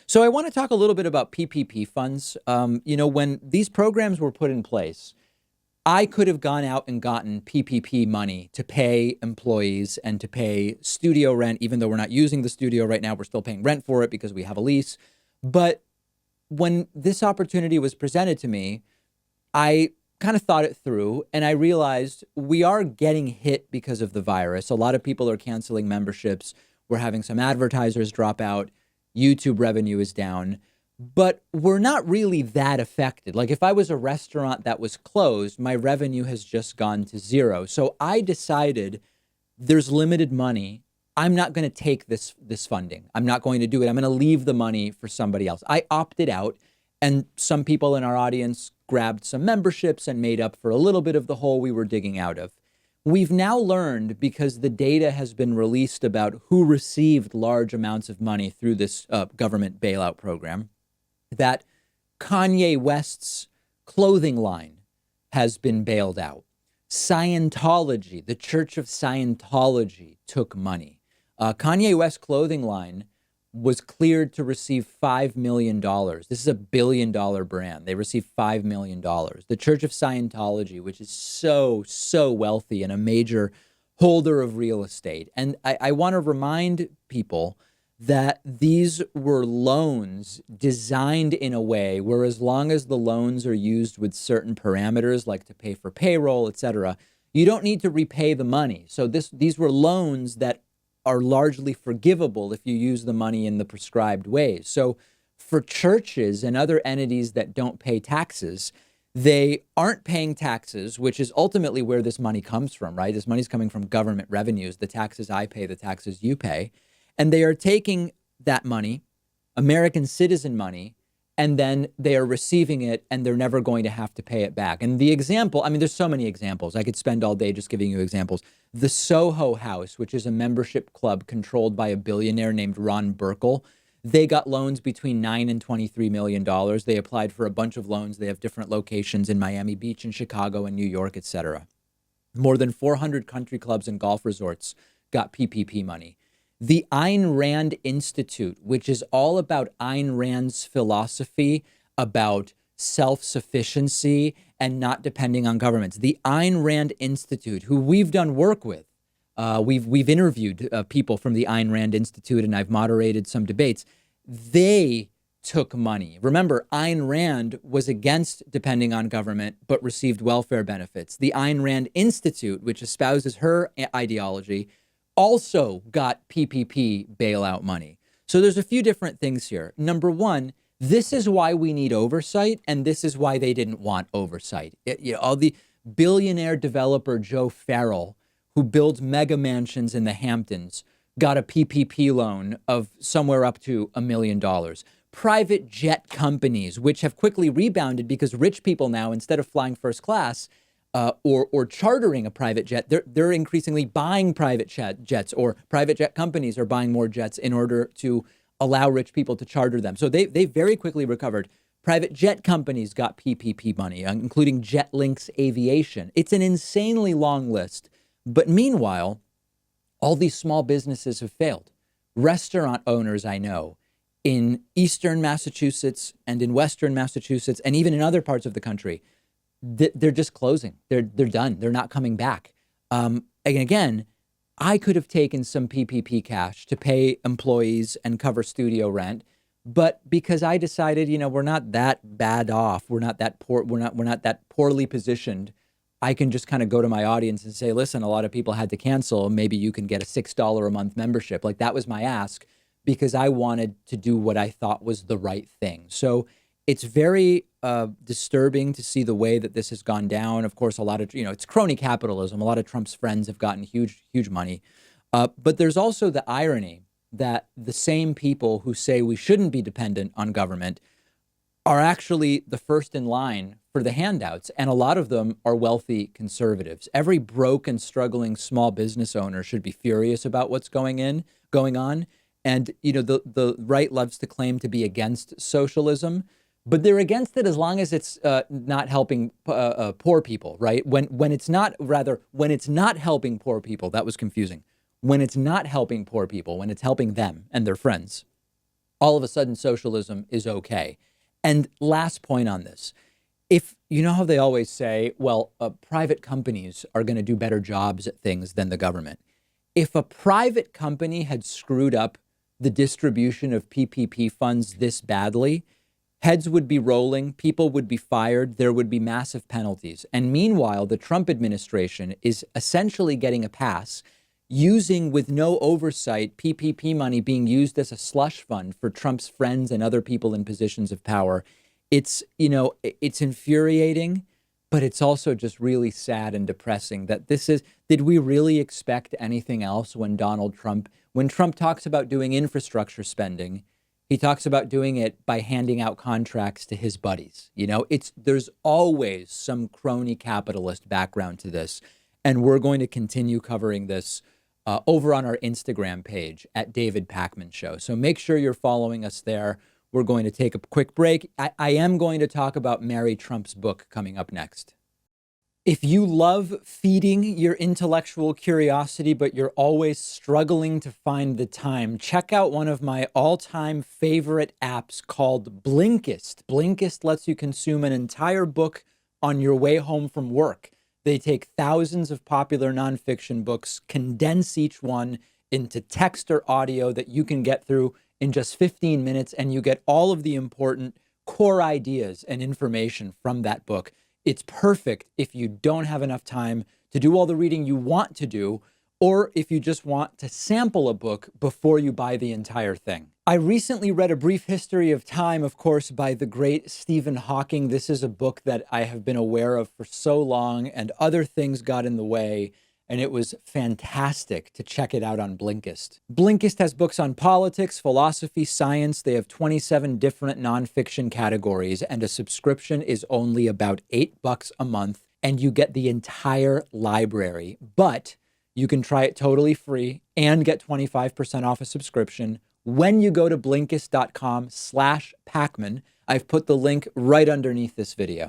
So I want to talk a little bit about PPP funds. When these programs were put in place, I could have gone out and gotten PPP money to pay employees and to pay studio rent, even though we're not using the studio right now. We're still paying rent for it because we have a lease. But when this opportunity was presented to me, I kind of thought it through and I realized we are getting hit because of the virus. A lot of people are canceling memberships. We're having some advertisers drop out. YouTube revenue is down, but we're not really that affected. Like if I was a restaurant that was closed, my revenue has just gone to zero. So I decided there's limited money. I'm not going to take this funding. I'm not going to do it. I'm going to leave the money for somebody else. I opted out, and some people in our audience grabbed some memberships and made up for a little bit of the hole we were digging out of. We've now learned, because the data has been released about who received large amounts of money through this government bailout program, that Kanye West's clothing line has been bailed out. Scientology, the Church of Scientology, took money. Kanye West's clothing line was cleared to receive $5 million. This is a $1 billion brand. They received $5 million. The Church of Scientology, which is so wealthy and a major holder of real estate. And I want to remind people that these were loans designed in a way where, as long as the loans are used with certain parameters, like to pay for payroll, et cetera, you don't need to repay the money. So these were loans that are largely forgivable if you use the money in the prescribed ways. So for churches and other entities that don't pay taxes, they aren't paying taxes, which is ultimately where this money comes from, right? This money's coming from government revenues, the taxes I pay, the taxes you pay. And they are taking that money, American citizen money, and then they are receiving it and they're never going to have to pay it back. And the example, I mean, there's so many examples. I could spend all day just giving you examples. The Soho House, which is a membership club controlled by a billionaire named Ron Burkle, they got loans between $9 and $23 million. They applied for a bunch of loans. They have different locations in Miami Beach and Chicago and New York, et cetera. More than 400 country clubs and golf resorts got PPP money. The Ayn Rand Institute, which is all about Ayn Rand's philosophy about self-sufficiency and not depending on governments. The Ayn Rand Institute, who we've done work with, we've interviewed people from the Ayn Rand Institute, and I've moderated some debates. They took money. Remember, Ayn Rand was against depending on government, but received welfare benefits. The Ayn Rand Institute, which espouses her ideology, also got PPP bailout money. So there's a few different things here. Number one, this is why we need oversight, and this is why they didn't want oversight. All the billionaire developer Joe Farrell, who builds mega mansions in the Hamptons, got a PPP loan of somewhere up to $1 million. Private jet companies, which have quickly rebounded because rich people now, instead of flying first class, or chartering a private jet, they're increasingly buying private jets, or private jet companies are buying more jets in order to allow rich people to charter them. So they very quickly recovered. Private jet companies got PPP money, including JetLinks Aviation. It's an insanely long list. But meanwhile, all these small businesses have failed. Restaurant owners I know in Eastern Massachusetts and in Western Massachusetts and even in other parts of the country, they're just closing. They're done. They're not coming back. And again, I could have taken some PPP cash to pay employees and cover studio rent, but because I decided, we're not that bad off, we're not that poor, we're not that poorly positioned, I can just kind of go to my audience and say, listen, a lot of people had to cancel. Maybe you can get a $6 a month membership. Like, that was my ask, because I wanted to do what I thought was the right thing. So it's very disturbing to see the way that this has gone down. Of course, a lot of, it's crony capitalism. A lot of Trump's friends have gotten huge money. But there's also the irony that the same people who say we shouldn't be dependent on government are actually the first in line for the handouts. And a lot of them are wealthy conservatives. Every broke and struggling small business owner should be furious about what's going on. And, the right loves to claim to be against socialism, but they're against it as long as it's not helping poor people, right? When it's not helping poor people, that was confusing. When it's not helping poor people, when it's helping them and their friends, all of a sudden socialism is okay. And last point on this, if you know how they always say, well, private companies are going to do better jobs at things than the government. If a private company had screwed up the distribution of PPP funds this badly, heads would be rolling, people would be fired, there would be massive penalties. And meanwhile, the Trump administration is essentially getting a pass, using with no oversight PPP money being used as a slush fund for Trump's friends and other people in positions of power. It's, you know, it's infuriating, but it's also just really sad and depressing that this is, did we really expect anything else when when Trump talks about doing infrastructure spending, he talks about doing it by handing out contracts to his buddies. You know, there's always some crony capitalist background to this. And we're going to continue covering this over on our Instagram page at David Pakman Show. So make sure you're following us there. We're going to take a quick break. I am going to talk about Mary Trump's book coming up next. If you love feeding your intellectual curiosity, but you're always struggling to find the time, check out one of my all-time favorite apps called Blinkist. Blinkist lets you consume an entire book on your way home from work. They take thousands of popular nonfiction books, condense each one into text or audio that you can get through in just 15 minutes, and you get all of the important core ideas and information from that book. It's perfect if you don't have enough time to do all the reading you want to do, or if you just want to sample a book before you buy the entire thing. I recently read A Brief History of Time, of course, by the great Stephen Hawking. This is a book that I have been aware of for so long, and other things got in the way, and it was fantastic to check it out on Blinkist. Blinkist has books on politics, philosophy, science. They have 27 different nonfiction categories, and a subscription is only about $8 a month, and you get the entire library. But you can try it totally free and get 25% off a subscription when you go to Blinkist.com/Pakman. I've put the link right underneath this video.